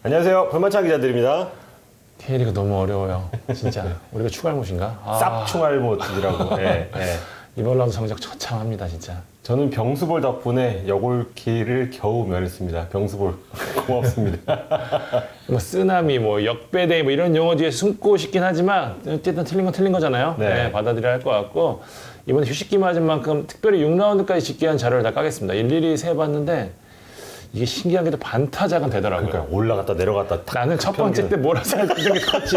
안녕하세요. 볼만차 기자들입니다. K리그 너무 어려워요. 진짜. 우리가 추갈못인가? 쌉충알못이라고. 네, 네. 이번 라운드 성적 처참합니다, 진짜. 저는 병수볼 덕분에 여골키를 겨우 면했습니다. 병수볼 고맙습니다. 뭐 쓰나미, 뭐 역배대 뭐 이런 용어 뒤에 숨고 싶긴 하지만 어쨌든 틀린 건 틀린 거잖아요. 네. 네, 받아들여야 할 것 같고 이번에 휴식기 맞은 만큼 특별히 6라운드까지 집계 한 자료를 다 까겠습니다. 일일이 세봤는데 이게 신기한 게도 반타작은 되더라고요. 그러니까 올라갔다 내려갔다 탁. 나는 첫 번째 때 몰아서 했던 게 컸지.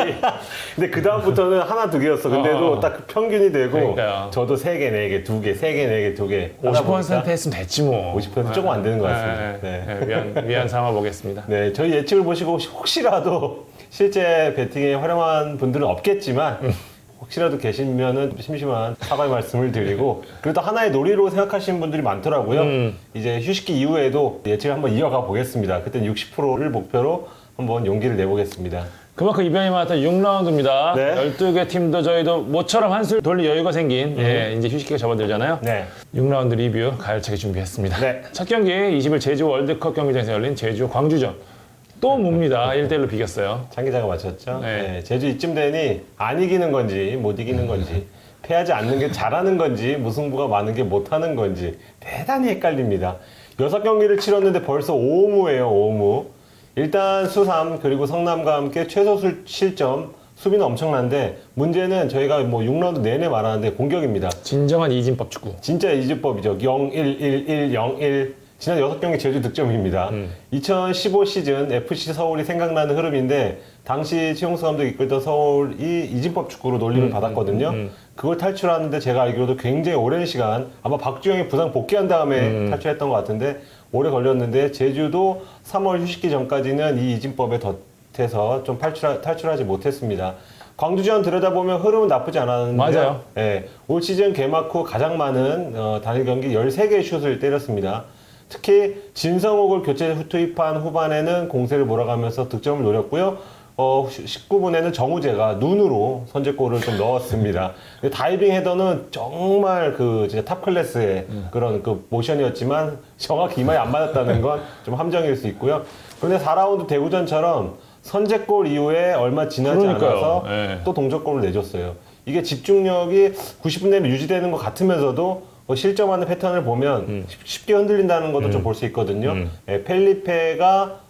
근데 그 다음부터는 하나 두 개였어. 근데도 딱 그 평균이 되고 그러니까요. 저도 3개, 4개, 2개, 3개, 4개, 2개 50% 했으면 됐지 뭐. 50% 조금 안 되는 것 같습니다. 네. 위안 삼아 보겠습니다. 네, 저희 예측을 보시고 혹시라도 실제 배팅에 활용한 분들은 없겠지만 혹시라도 계시면은 심심한 사과의 말씀을 드리고 그래도 하나의 놀이로 생각하시는 분들이 많더라고요. 이제 휴식기 이후에도 예측을 한번 이어가 보겠습니다. 그때는 60%를 목표로 한번 용기를 내보겠습니다. 그만큼 이변이 많았던 6라운드입니다. 네. 12개 팀도 저희도 모처럼 한술 돌릴 여유가 생긴 예, 이제 휴식기가 접어들잖아요. 네. 6라운드 리뷰 가열차게 준비했습니다. 네. 첫 경기 20일 제주 월드컵 경기장에서 열린 제주 광주전. 또 뭡니다. 1대1로 비겼어요. 장 기자가 맞췄죠? 네. 네, 제주 이쯤 되니 안 이기는 건지 못 이기는 건지 패하지 않는 게 잘하는 건지 무승부가 많은 게 못하는 건지 대단히 헷갈립니다. 6경기를 치렀는데 벌써 5무예요. 5무. 일단 수삼 그리고 성남과 함께 최소 실점 수비는 엄청난데 문제는 저희가 뭐 6라운드 내내 말하는데 공격입니다. 진정한 이진법 축구. 진짜 이즈법이죠. 0-1-1-1-0-1 지난 6경기 제주 득점입니다. 2015 시즌 FC 서울이 생각나는 흐름인데 당시 최용수 감독이 이끌던 서울이 이진법 축구로 놀림을 받았거든요. 그걸 탈출하는데 제가 알기로도 굉장히 오랜 시간 아마 박주영이 부상 복귀한 다음에 탈출했던 것 같은데 오래 걸렸는데 제주도 3월 휴식기 전까지는 이 이진법에 덧해서 좀 탈출하지 못했습니다. 광주전 들여다보면 흐름은 나쁘지 않았는데요. 맞아요. 네, 올 시즌 개막 후 가장 많은 단일 경기 13개의 슛을 때렸습니다. 특히 진성욱을 교체 투입한 후반에는 공세를 몰아가면서 득점을 노렸고요. 19분에는 정우재가 눈으로 선제골을 좀 넣었습니다. 다이빙 헤더는 정말 그 진짜 탑 클래스의 그런 그 모션이었지만 정확히 이마에 안 맞았다는 건 좀 함정일 수 있고요. 그런데 4라운드 대구전처럼 선제골 이후에 얼마 지나지 그러니까요. 않아서 네. 또 동점골을 내줬어요. 이게 집중력이 90분 내로 유지되는 것 같으면서도 실점하는 패턴을 보면 쉽게 흔들린다는 것도 좀 볼 수 있거든요. 예, 펠리페가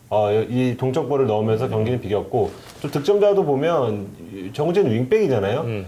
이 동점골을 넣으면서 경기는 비겼고 또 득점자도 보면 정우재는 윙백이잖아요.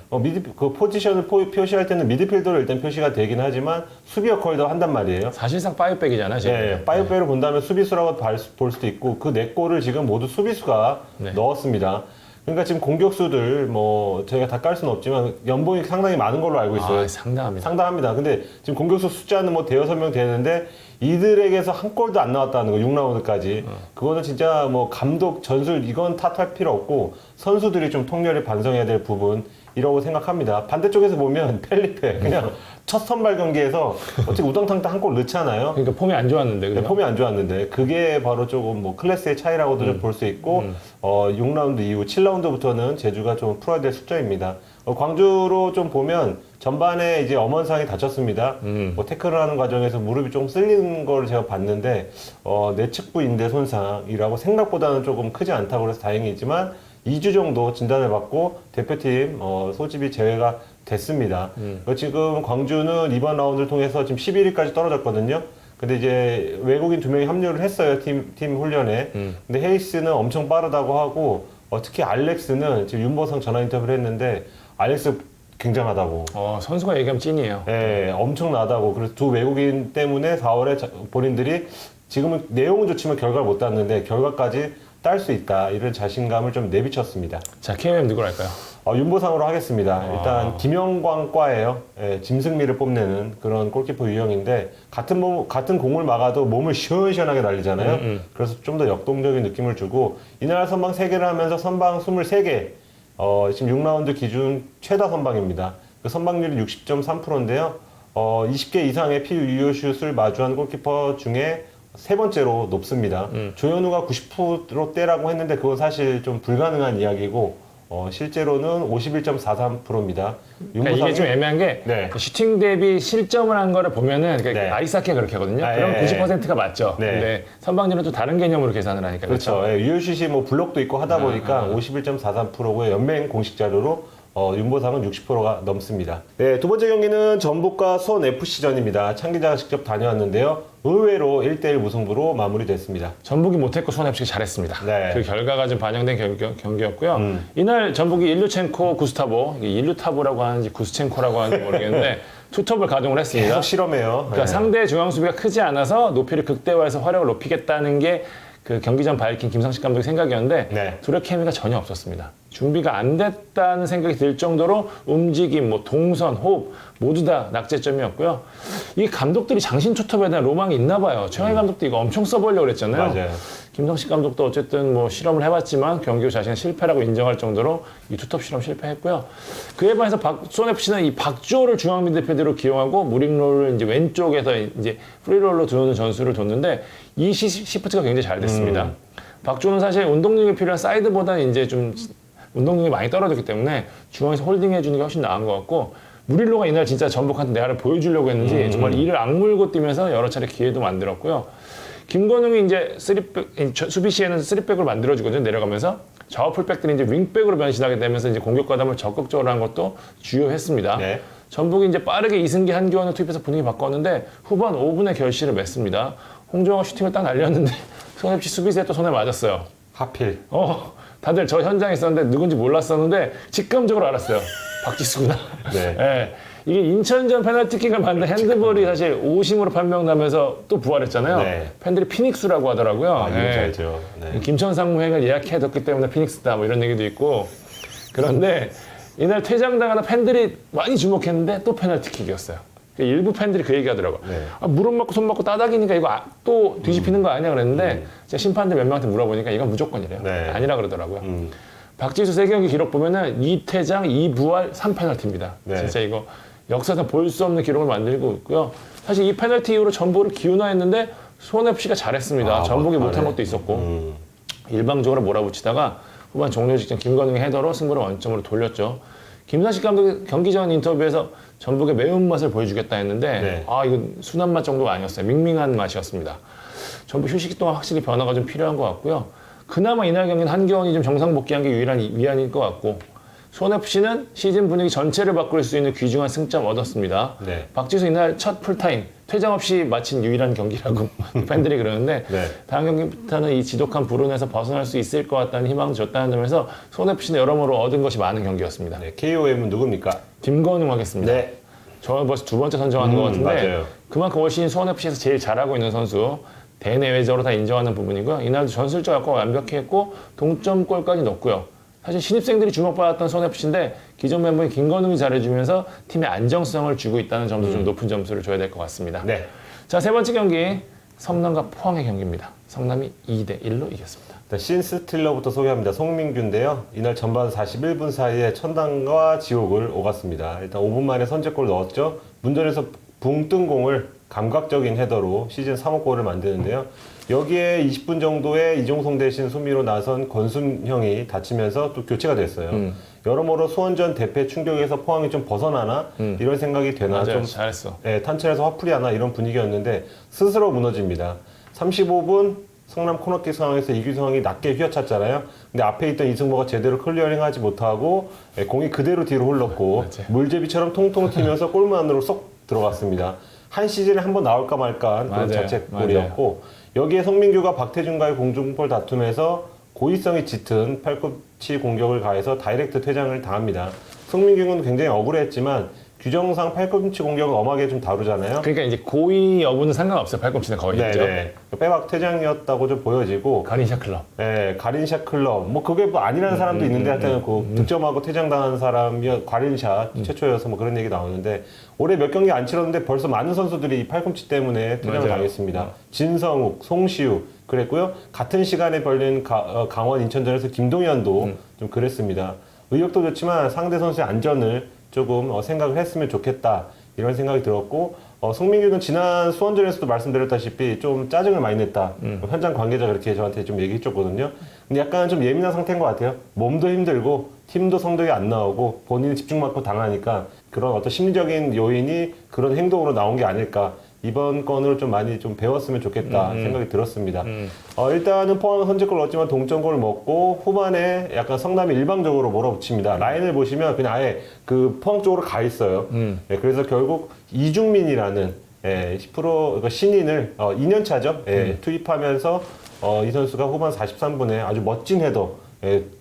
그 포지션을 표시할 때는 미드필더로 일단 표시가 되긴 하지만 수비 역할도 한단 말이에요. 사실상 파이백이잖아, 지금. 네, 파이브백으로 본다면 수비수라고 볼 수도 있고 그 4골을 지금 모두 수비수가 네. 넣었습니다. 그러니까 지금 공격수들 뭐 저희가 다 깔 수는 없지만 연봉이 상당히 많은 걸로 알고 있어요. 상당합니다. 상당합니다. 근데 지금 공격수 숫자는 뭐 대여섯 명 되는데 이들에게서 한 골도 안 나왔다는 거 6라운드까지. 그거는 진짜 뭐 감독 전술 이건 탓할 필요 없고 선수들이 좀 통렬히 반성해야 될 부분이라고 생각합니다. 반대쪽에서 보면 펠리페 그냥 첫 선발 경기에서 어떻게 우당탕탕 한 골 넣잖아요. 그러니까 폼이 안 좋았는데. 네, 그죠? 폼이 안 좋았는데 그게 바로 조금 뭐 클래스의 차이라고도 좀 볼 수 있고 6라운드 이후 7라운드부터는 제주가 좀 풀어야 될 숫자입니다. 광주로 좀 보면 전반에 이제 엄원상이 다쳤습니다. 뭐 태클을 하는 과정에서 무릎이 좀 쓸리는 걸 제가 봤는데 내측부 인대 손상이라고 생각보다는 조금 크지 않다고 해서 다행이지만 2주 정도 진단을 받고 대표팀 소집이 제외가 됐습니다. 지금 광주는 이번 라운드를 통해서 지금 11위까지 떨어졌거든요. 근데 이제 외국인 2명이 합류를 했어요. 팀 훈련에. 근데 헤이스는 엄청 빠르다고 하고 특히 알렉스는 지금 윤보성 전화 인터뷰를 했는데 알렉스 굉장하다고. 선수가 얘기하면 찐이에요. 네, 엄청나다고. 그래서 두 외국인 때문에 4월에 본인들이 지금은 내용은 좋지만 결과를 못 땄는데 결과까지 딸 수 있다. 이런 자신감을 좀 내비쳤습니다. 자, KMM 누구로 할까요? 윤보상으로 하겠습니다. 일단 김영광과예요. 예, 짐승미를 뽐내는 그런 골키퍼 유형인데 같은 공을 막아도 몸을 시원시원하게 날리잖아요. 그래서 좀 더 역동적인 느낌을 주고 이날 선방 3개를 하면서 선방 23개 지금 6라운드 기준 최다 선방입니다. 그 선방률이 60.3%인데요. 20개 이상의 PU슛을 마주한 골키퍼 중에 세 번째로 높습니다. 조현우가 90%대라고 했는데 그건 사실 좀 불가능한 이야기고 실제로는 51.43%입니다. 그러니까 이게 좀 애매한 게 네. 슈팅 대비 실점을 한 거를 보면은 그러니까 네. 아이스하키가 그렇게 하거든요. 아, 그럼 예, 90%가 맞죠. 네. 근데 선방진은 또 다른 개념으로 계산을 하니까 그렇죠. 예, 유효슛이 뭐 블록도 있고 하다 보니까 51.43%고요. 연맹 공식 자료로 윤보상은 60%가 넘습니다. 네, 두 번째 경기는 전북과 수원 FC전입니다. 창 기자가 직접 다녀왔는데요. 의외로 1대1 무승부로 마무리됐습니다. 전북이 못했고 수원 FC가 잘했습니다. 네. 그 결과가 좀 반영된 경기였고요. 이날 전북이 일루첸코, 구스타보, 이게 일루타보라고 하는지 구스첸코라고 하는지 모르겠는데 투톱을 가동을 했습니다. 계속 실험해요. 그러니까 네. 상대 중앙 수비가 크지 않아서 높이를 극대화해서 화력을 높이겠다는 게 그 경기 전 밝힌 김상식 감독의 생각이었는데 네. 둘의 케미가 전혀 없었습니다. 준비가 안 됐다는 생각이 들 정도로 움직임, 뭐 동선, 호흡 모두 다 낙제점이었고요. 이 감독들이 장신 투톱에 대한 로망이 있나 봐요. 최영희 감독도 이거 엄청 써보려고 그랬잖아요. 맞아요. 김성식 감독도 어쨌든 뭐 실험을 해봤지만 경기 후 자신의 실패라고 인정할 정도로 이 투톱 실험 실패했고요. 그에 반해서 수원 FC는 이 박주호를 중앙 미드필더로 기용하고 무링롤을 이제 왼쪽에서 이제 프리롤로 두는 전술을 뒀는데 이 시프트가 굉장히 잘 됐습니다. 박주호는 사실 운동력이 필요한 사이드보다는 이제 좀 운동력이 많이 떨어졌기 때문에 중앙에서 홀딩해 주는 게 훨씬 나은 것 같고 무릴로가 이날 진짜 전북한테 내가를 보여주려고 했는지 정말 이를 악물고 뛰면서 여러 차례 기회도 만들었고요. 김건웅이 이제 수비 시에는 3백을 만들어주거든요. 내려가면서 좌우 풀백들이 이제 윙백으로 변신하게 되면서 이제 공격 과담을 적극적으로 한 것도 주요했습니다. 네. 전북이 이제 빠르게 이승기 한기원을 투입해서 분위기 바꿨는데 후반 5분에 결실을 맺습니다. 홍정호가 슈팅을 딱 날렸는데 수원 FC 수비수에 또 손에 맞았어요. 하필. 다들 저 현장에 있었는데 누군지 몰랐었는데 직감적으로 알았어요. 박지수구나. 네. 예. 이게 인천전 페널티킥을 만든 핸드볼이 사실 오심으로 판명나면서 또 부활했잖아요. 네. 팬들이 피닉스라고 하더라고요. 아, 이거 예. 알죠. 네. 김천 상무행을 예약해뒀기 때문에 피닉스다 뭐 이런 얘기도 있고 그런데 이날 퇴장당하다 팬들이 많이 주목했는데 또 페널티킥이었어요. 일부 팬들이 그 얘기하더라고요. 네. 무릎 맞고 손 맞고 따닥이니까 이거 또 뒤집히는 거 아니야 그랬는데 제가 심판들 몇 명한테 물어보니까 이건 무조건이래요. 네. 아니라 그러더라고요. 박지수 3경기 기록 보면은 2퇴장, 2부활, 3페널티입니다. 네. 진짜 이거 역사상 볼 수 없는 기록을 만들고 있고요. 사실 이 페널티 이후로 전북을 기운화했는데 수원 FC가 잘했습니다. 전북이 못한 것도 있었고 일방적으로 몰아붙이다가 후반 종료 직전 김건웅의 헤더로 승부를 원점으로 돌렸죠. 김상식 감독이 경기 전 인터뷰에서 전북의 매운맛을 보여주겠다 했는데 네. 이거 순한 맛 정도가 아니었어요. 밍밍한 맛이었습니다. 전북 휴식 동안 확실히 변화가 좀 필요한 것 같고요. 그나마 이날 경기는 한기원이 좀 정상 복귀한 게 유일한 위안일 것 같고 수원 FC는 시즌 분위기 전체를 바꿀 수 있는 귀중한 승점 얻었습니다. 네. 박지수 이날 첫 풀타임 퇴장 없이 마친 유일한 경기라고 팬들이 그러는데 네. 다음 경기부터는 이 지독한 불운에서 벗어날 수 있을 것 같다는 희망을 줬다는 점에서 수원 FC는 여러모로 얻은 것이 많은 경기였습니다. 네. KOM은 누굽니까? 김건웅 하겠습니다. 네. 저 벌써 두 번째 선정하는 것 같은데 맞아요. 그만큼 올 시즌 수원 FC에서 제일 잘하고 있는 선수 대내외적으로 다 인정하는 부분이고요. 이날도 전술적 역할을 완벽히 했고 동점골까지 넣었고요. 사실 신입생들이 주목받았던 수원 FC인데 기존 멤버인 김건웅이 잘해주면서 팀의 안정성을 주고 있다는 점도 좀 높은 점수를 줘야 될 것 같습니다. 네. 자, 세 번째 경기 성남과 포항의 경기입니다. 성남이 2대1로 이겼습니다. 일단 신스틸러부터 소개합니다. 송민규인데요. 이날 전반 41분 사이에 천당과 지옥을 오갔습니다. 일단 5분 만에 선제골 넣었죠. 문전에서 붕 뜬 공을 감각적인 헤더로 시즌 3호 골을 만드는데요. 여기에 20분 정도에 이종성 대신 수미로 나선 권순형이 다치면서 또 교체가 됐어요. 여러모로 수원전 대패 충격에서 포항이 좀 벗어나나 이런 생각이 되나 맞아요. 좀 잘했어. 탄천에서 화풀이 하나 이런 분위기였는데 스스로 무너집니다. 35분 성남 코너킥 상황에서 이규성이 낮게 휘어찼잖아요. 근데 앞에 있던 이승모가 제대로 클리어링하지 못하고 공이 그대로 뒤로 흘렀고 맞아요. 물제비처럼 통통 튀면서 골문 안으로 쏙 들어갔습니다. 한 시즌에 한 번 나올까 말까 그런 맞아요. 자책골이었고 여기에 송민규가 박태준과의 공중볼 다툼에서 고의성이 짙은 팔꿈치 공격을 가해서 다이렉트 퇴장을 당합니다. 송민규는 굉장히 억울했지만 규정상 팔꿈치 공격을 엄하게 좀 다루잖아요. 그러니까 이제 고의 여부는 상관없어요. 팔꿈치는 거의 있죠. 네네. 빼박 퇴장이었다고 좀 보여지고 가린샤 클럽. 네, 가린샷 클럽. 뭐 그게 뭐 아니라는 사람도 있는데 하여튼 그 득점하고 퇴장당한 사람이 가린샷 최초여서 뭐 그런 얘기 나오는데 올해 몇 경기 안 치렀는데 벌써 많은 선수들이 이 팔꿈치 때문에 퇴장을 맞아요. 당했습니다. 진성욱, 송시우 그랬고요. 같은 시간에 벌린 강원 인천전에서 김동현도 좀 그랬습니다. 의욕도 좋지만 상대 선수의 안전을 조금 생각을 했으면 좋겠다 이런 생각이 들었고 송민규는 지난 수원전에서도 말씀드렸다시피 좀 짜증을 많이 냈다. 현장 관계자 그렇게 저한테 좀 얘기해줬거든요. 근데 약간 좀 예민한 상태인 것 같아요. 몸도 힘들고 팀도 성적이 안 나오고 본인이 집중 맞고 당하니까 그런 어떤 심리적인 요인이 그런 행동으로 나온 게 아닐까. 이번 건으로 좀 많이 좀 배웠으면 좋겠다 생각이 들었습니다. 일단은 포항은 선제골 넣었지만 동점골을 먹고 후반에 약간 성남이 일방적으로 몰아붙입니다. 라인을 보시면 그냥 아예 그 포항 쪽으로 가 있어요. 그래서 결국 이중민이라는 10% 그러니까 신인을 2년 차죠. 투입하면서 이 선수가 후반 43분에 아주 멋진 헤더,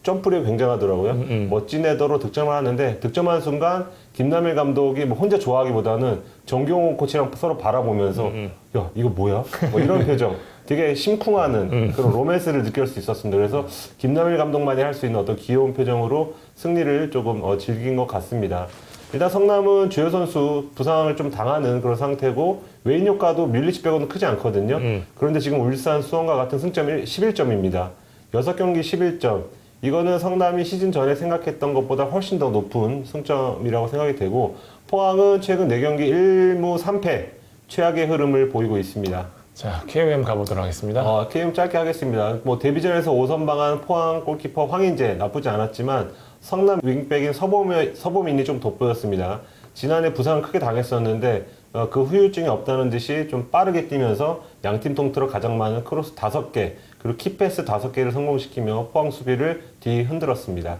점프력이 굉장하더라고요. 멋진 헤더로 득점을 하는데 득점하는 순간 김남일 감독이 뭐 혼자 좋아하기보다는 정경호 코치랑 서로 바라보면서 야 이거 뭐야? 뭐 이런 표정. 되게 심쿵하는 그런 로맨스를 느낄 수 있었습니다. 그래서 김남일 감독만이 할 수 있는 어떤 귀여운 표정으로 승리를 조금 즐긴 것 같습니다. 일단 성남은 주요 선수 부상을 좀 당하는 그런 상태고 외인 효과도 밀리치 빼고는 크지 않거든요. 그런데 지금 울산, 수원과 같은 승점이 11점입니다. 6경기 11점. 이거는 성남이 시즌 전에 생각했던 것보다 훨씬 더 높은 승점이라고 생각이 되고 포항은 최근 4경기 1무 3패 최악의 흐름을 보이고 있습니다. 자, KOM 가보도록 하겠습니다. KOM 짧게 하겠습니다. 뭐 데뷔전에서 5선방한 포항 골키퍼 황인재 나쁘지 않았지만 성남 윙백인 서보민이 좀 돋보였습니다. 지난해 부상을 크게 당했었는데 그 후유증이 없다는 듯이 좀 빠르게 뛰면서 양팀 통틀어 가장 많은 크로스 5개 그리고 키패스 5개를 성공시키며 포항 수비를 뒤흔들었습니다.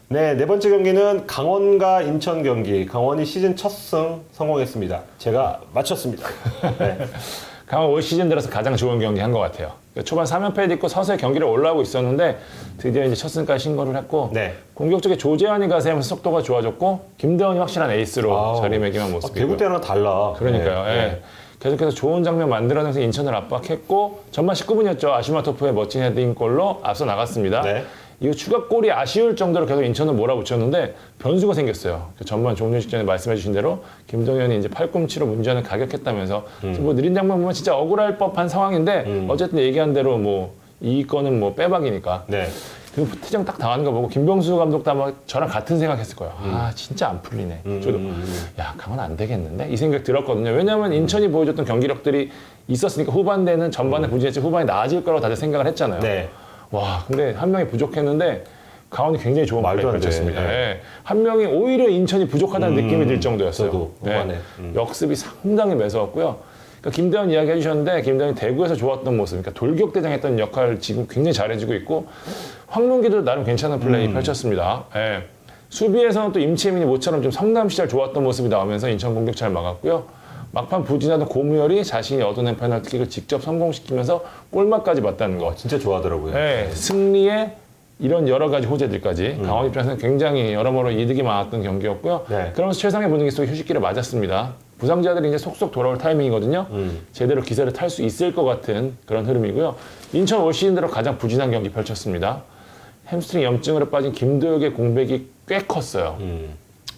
네 번째 경기는 강원과 인천 경기. 강원이 시즌 첫 승 성공했습니다. 제가 맞췄습니다. 네. 강원 올 시즌 들어서 가장 좋은 경기 한 것 같아요. 초반 3연패 딛고 서서히 경기를 올라오고 있었는데 드디어 이제 첫 승까지 신고를 했고 공격적에 조재환이 가세하면서 속도가 좋아졌고 김대원이 확실한 에이스로 자리매김한 모습이고요. 대구 때랑 달라. 그러니까요. 계속해서 좋은 장면 만들어내면서 인천을 압박했고 전반 19분이었죠. 아시마토프의 멋진 헤딩골로 앞서 나갔습니다. 이 추가골이 아쉬울 정도로 계속 인천을 몰아붙였는데 변수가 생겼어요. 전반 종료 직전에 말씀해 주신 대로 김동현이 이제 팔꿈치로 문제는 가격했다면서 뭐 느린 장면 보면 진짜 억울할 법한 상황인데 어쨌든 얘기한 대로 뭐 이 건은 뭐 빼박이니까. 그 퇴장 딱 당하는 거 보고 김병수 감독도 아마 저랑 같은 생각했을 거예요. 진짜 안 풀리네. 저도 야 강원 안 되겠는데 이 생각 들었거든요. 왜냐하면 인천이 보여줬던 경기력들이 있었으니까 후반대는 전반에 부진했지 후반이 나아질 거라고 다들 생각을 했잖아요. 와 근데 한 명이 부족했는데 강원이 굉장히 좋은 플레이 펼쳤습니다. 한 명이 오히려 인천이 부족하다는 느낌이 들 정도였어요. 역습이 상당히 매서웠고요. 그러니까 김대원 이야기 해주셨는데 김대원이 대구에서 좋았던 모습, 그러니까 돌격대장 했던 역할을 지금 굉장히 잘해주고 있고 황문기도 나름 괜찮은 플레이 펼쳤습니다. 수비에서는 또 임채민이 모처럼 좀 성남 시절 좋았던 모습이 나오면서 인천 공격 잘 막았고요. 막판 부진하던 고무열이 자신이 얻어낸 페널티킥을 직접 성공시키면서 골맛까지 봤다는 거. 진짜 좋아하더라고요. 승리에 이런 여러 가지 호재들까지 강원 입장에서는 굉장히 여러모로 이득이 많았던 경기였고요. 그러면서 최상의 분위기 속에 휴식기를 맞았습니다. 부상자들이 이제 속속 돌아올 타이밍이거든요. 제대로 기세를 탈 수 있을 것 같은 그런 흐름이고요. 인천 올 시즌 들어 가장 부진한 경기 펼쳤습니다. 햄스트링 염증으로 빠진 김도혁의 공백이 꽤 컸어요.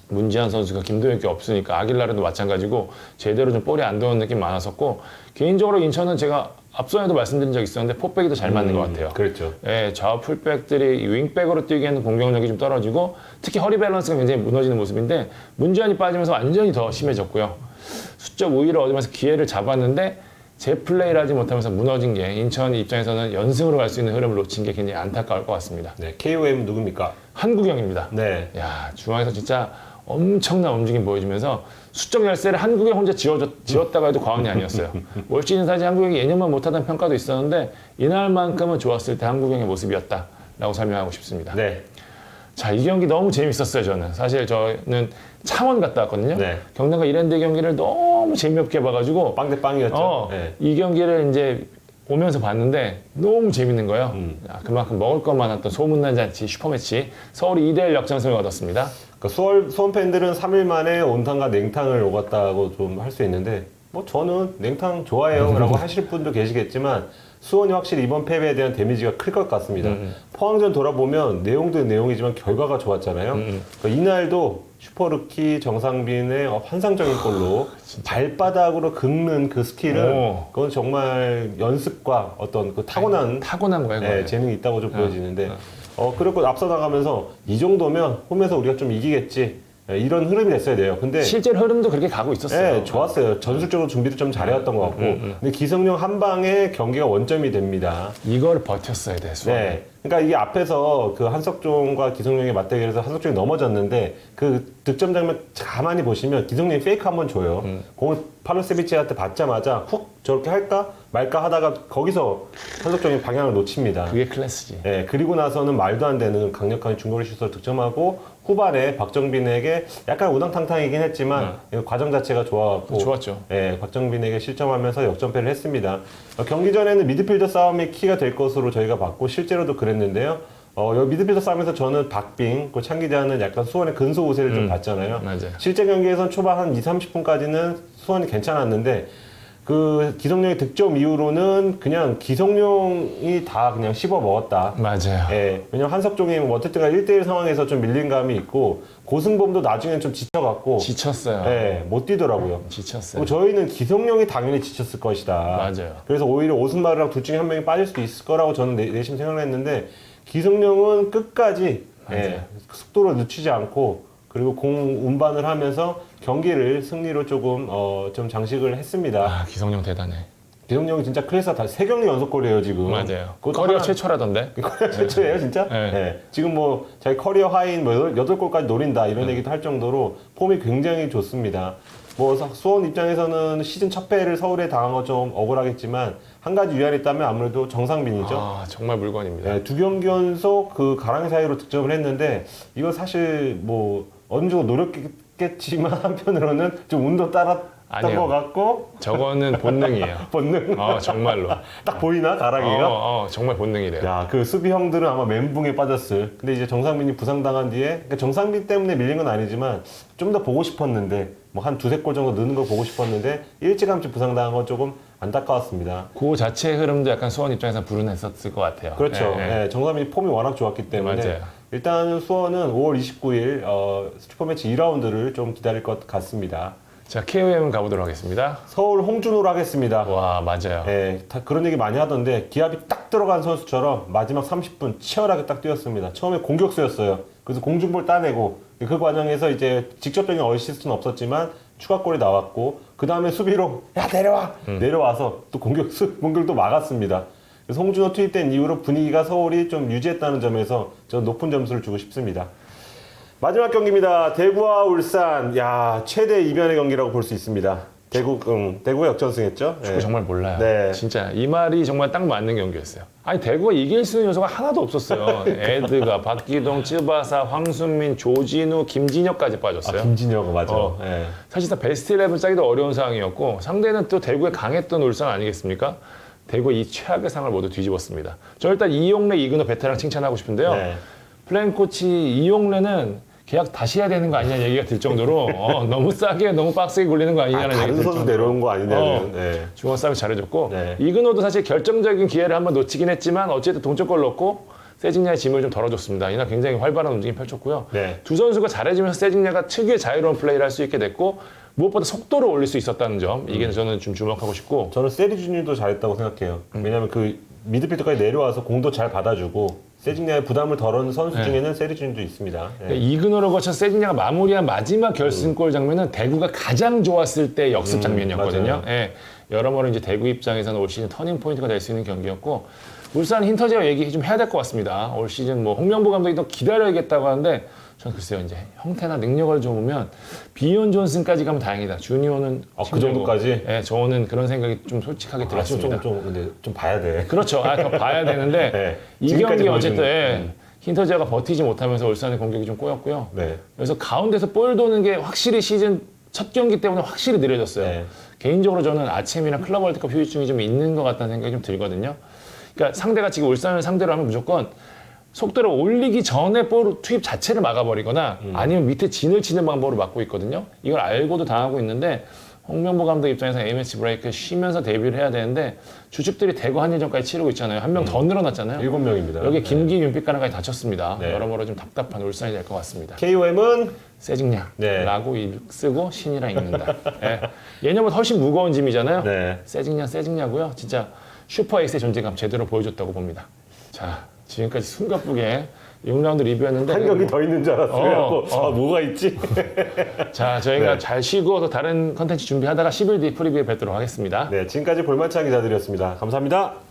문지한 선수가 김도혁이 없으니까 아길라르도 마찬가지고 제대로 좀 볼이 안 들어오는 느낌 많았었고 개인적으로 인천은 제가 앞선에도 말씀드린 적이 있었는데 포백이 더 잘 맞는 것 같아요. 그렇죠. 좌우 풀백들이 윙백으로 뛰기에는 공격력이 좀 떨어지고 특히 허리 밸런스가 굉장히 무너지는 모습인데 문지한이 빠지면서 완전히 더 심해졌고요. 수적 우위를 얻으면서 기회를 잡았는데 제 플레이를 하지 못하면서 무너진 게 인천 입장에서는 연승으로 갈 수 있는 흐름을 놓친 게 굉장히 안타까울 것 같습니다. KOM 누굽니까? 한국영입니다. 야 중앙에서 진짜 엄청난 움직임 보여주면서 수적 열세를 한국에 혼자 지었다가 해도 과언이 아니었어요. 올 시즌 사실 한국영이 예년만 못하다는 평가도 있었는데 이날만큼은 좋았을 때 한국영의 모습이었다라고 설명하고 싶습니다. 자, 이 경기 너무 재밌었어요, 저는. 사실 저는 창원 갔다 왔거든요. 경남과 이랜드 경기를 너무 재미없게 봐가지고 빵 대 빵이었죠. 이 경기를 이제 오면서 봤는데 너무 재밌는 거예요. 그만큼 먹을 것 많았던 소문난 잔치 슈퍼매치 서울이 2대1 역전승을 얻었습니다. 그러니까 수원 팬들은 3일 만에 온탕과 냉탕을 오갔다고 좀 할 수 있는데 뭐 저는 냉탕 좋아해요 라고 하실 분도 계시겠지만 수원이 확실히 이번 패배에 대한 데미지가 클 것 같습니다. 포항전 돌아보면 내용도 내용이지만 결과가 좋았잖아요. 그러니까 이날도 슈퍼루키 정상빈의 환상적인 골로 발바닥으로 긁는 그 스킬은 그건 정말 연습과 어떤 그 타고난 거예요. 재능이 있다고 좀 보여지는데 그리고 앞서 나가면서 이 정도면 홈에서 우리가 좀 이기겠지 이런 흐름이 됐어야 돼요. 근데 실제로 흐름도 그렇게 가고 있었어요. 네, 좋았어요. 전술적으로 준비도 좀 잘해왔던 것 같고. 근데 기성용 한 방에 경기가 원점이 됩니다. 이걸 버텼어야 돼, 수원. 네. 그러니까 이게 앞에서 그 한석종과 기성용의 맞대결에서 한석종이 넘어졌는데 그 득점 장면 가만히 보시면 기성용이 페이크 한번 줘요. 공을 팔로세비치한테 받자마자 훅 저렇게 할까 말까 하다가 거기서 한석종이 방향을 놓칩니다. 그게 클래스지. 네, 그리고 나서는 말도 안 되는 강력한 중거리 슛을 득점하고 후반에 박정빈에게 약간 우당탕탕이긴 했지만 과정 자체가 좋았고 좋았죠. 네, 박정빈에게 실점하면서 역전패를 했습니다. 경기 전에는 미드필더 싸움이 키가 될 것으로 저희가 봤고 실제로도 그랬는데요. 여기 미드필더 싸움에서 저는 박빙, 그 창 기자는 약간 수원의 근소 우세를 좀 봤잖아요. 맞아요. 실제 경기에선 초반 한 30분까지는 수원이 괜찮았는데 그 기성용의 득점 이후로는 그냥 기성용이 다 그냥 씹어 먹었다. 맞아요. 예, 왜냐면 한석종이 뭐 어쨌든 1대1 상황에서 좀 밀린 감이 있고 고승범도 나중엔 좀 지쳐갖고 지쳤어요. 예, 못 뛰더라고요. 지쳤어요. 저희는 기성용이 당연히 지쳤을 것이다. 맞아요. 그래서 오히려 오승마르랑 둘 중에 한 명이 빠질 수도 있을 거라고 저는 내심 생각을 했는데 기성용은 끝까지 예, 속도를 늦추지 않고 그리고 공 운반을 하면서 경기를 승리로 조금 좀 장식을 했습니다. 아, 기성용 대단해. 기성용이 진짜 클래스가 다 3경기 연속골이에요 지금. 맞아요. 그것도 커리어 하나- 최초라던데. 커리어 최초예요 진짜? 네. 네. 지금 뭐 자기 커리어 하인 뭐 8골까지 노린다 이런 얘기도 할 정도로 폼이 굉장히 좋습니다. 뭐 수원 입장에서는 시즌 첫 패를 서울에 당한 거 좀 억울하겠지만 한 가지 위안이 있다면 아무래도 정상빈이죠. 아, 정말 물건입니다. 네, 2경기 연속 그 가랑이 사이로 득점을 했는데 이거 사실 뭐 어느 정도 노력했겠지만 한편으로는 좀 운도 따랐던 아니요. 것 같고 저거는 본능이에요. 본능 정말로. 딱 보이나 가랑이가? 정말 본능이래요. 야, 그 수비 형들은 아마 멘붕에 빠졌을. 근데 이제 정상빈이 부상당한 뒤에, 그러니까 정상빈 때문에 밀린 건 아니지만 좀 더 보고 싶었는데, 뭐 한 2-3골 정도 넣는 걸 보고 싶었는데, 일찌감치 부상당한 건 조금 안타까웠습니다. 그 자체의 흐름도 약간 수원 입장에서 불운했었을 것 같아요. 그렇죠. 예, 예. 예, 정상빈이 폼이 워낙 좋았기 때문에. 맞아요. 일단 수원은 5월 29일, 스트리퍼 매치 2라운드를 좀 기다릴 것 같습니다. 자, KOM 가보도록 하겠습니다. 서울 홍준호로 하겠습니다. 와, 맞아요. 예, 다 그런 얘기 많이 하던데 기합이 딱 들어간 선수처럼 마지막 30분 치열하게 딱 뛰었습니다. 처음에 공격수였어요. 그래서 공중볼 따내고 그 과정에서 이제 직접적인 어시스트는 없었지만 추가골이 나왔고 그 다음에 수비로 야 내려와 내려와서 또 공격도 막았습니다. 그래서 홍준호 투입된 이후로 분위기가 서울이 좀 유지했다는 점에서 저는 높은 점수를 주고 싶습니다. 마지막 경기입니다. 대구와 울산. 야, 최대 이변의 경기라고 볼 수 있습니다. 대구가 역전승했죠. 축구 정말 몰라요. 네. 진짜 이 말이 정말 딱 맞는 경기였어요. 아니 대구가 이길 수 있는 요소가 하나도 없었어요. 에드가, 박기동, 쯔바사, 황순민, 조진우, 김진혁까지 빠졌어요. 김진혁 맞아. 네. 사실상 베스트 11 짜기도 어려운 상황이었고 상대는 또 대구에 강했던 울산 아니겠습니까? 대구의 이 최악의 상을 모두 뒤집었습니다. 저 일단 이용래, 이근호 베테랑 칭찬하고 싶은데요. 네. 플랜 코치 이용래는 계약 다시 해야 되는 거 아니냐 얘기가 들 정도로 너무 싸게 너무 빡세게 굴리는 거 아니냐는 얘기가 다른 들 선수 정도로 내려온 거 아니냐는. 네. 중원 싸움이 잘해줬고 네. 이근호도 사실 결정적인 기회를 한번 놓치긴 했지만 어쨌든 동점골 넣고 세징야의 짐을 좀 덜어줬습니다. 이날 굉장히 활발한 움직임 펼쳤고요. 네. 두 선수가 잘해주면서 세징야가 특유의 자유로운 플레이를 할 수 있게 됐고 무엇보다 속도를 올릴 수 있었다는 점 이게 저는 좀 주목하고 싶고 저는 세리준유도 잘했다고 생각해요. 왜냐하면 그 미드필더까지 내려와서 공도 잘 받아주고 세징야의 부담을 덜은 선수 중에는 세리준유도 있습니다. 네. 이근호를 거쳐 세징야가 마무리한 마지막 결승골 장면은 대구가 가장 좋았을 때 역습 장면이었거든요. 맞아요. 예, 여러모로 이제 대구 입장에서는 올 시즌 터닝 포인트가 될 수 있는 경기였고 울산 힌터제어 얘기 좀 해야 될 것 같습니다. 올 시즌 뭐 홍명보 감독이 더 기다려야겠다고 하는데 저는 글쎄요 이제 형태나 능력을 좀 보면 비온 존슨까지 가면 다행이다. 주니어는 그 정도까지? 예, 저는 그런 생각이 좀 솔직하게 들었습니다. 근데 좀 봐야 돼. 그렇죠. 더 봐야 되는데 네. 이 지금까지 경기 보여준- 어쨌든 힌터제어가 버티지 못하면서 울산의 공격이 좀 꼬였고요. 네. 그래서 가운데서 볼 도는 게 확실히 시즌 첫 경기 때문에 확실히 느려졌어요. 네. 개인적으로 저는 아침이랑 클럽 월드컵 휴유증이 좀 있는 것 같다는 생각이 좀 들거든요. 그러니까 상대가 지금 울산을 상대로 하면 무조건 속도를 올리기 전에 볼 투입 자체를 막아버리거나 아니면 밑에 진을 치는 방법으로 막고 있거든요. 이걸 알고도 당하고 있는데 홍명보 감독 입장에서 A매치 브레이크 쉬면서 데뷔를 해야 되는데 주축들이 대구 한일전까지 치르고 있잖아요. 한 명 더 늘어났잖아요. 7명입니다. 여기 김기 윤빛가랑까지 다쳤습니다. 네. 여러모로 좀 답답한 울산이 될 것 같습니다. KOM은 세징야라고 쓰고 신이라 읽는다. 예. 예년보다 훨씬 무거운 짐이잖아요. 네. 세징야고요. 진짜 슈퍼 에이스의 존재감 제대로 보여줬다고 봅니다. 자, 지금까지 숨가쁘게 6라운드 리뷰였는데 한 경기 더 있는 줄 알았어요. 어. 아, 뭐가 있지? 자, 저희가 네. 잘 쉬고 또 다른 컨텐츠 준비하다가 10일 뒤 프리뷰에 뵙도록 하겠습니다. 네, 지금까지 볼만찬 기자들이었습니다. 감사합니다.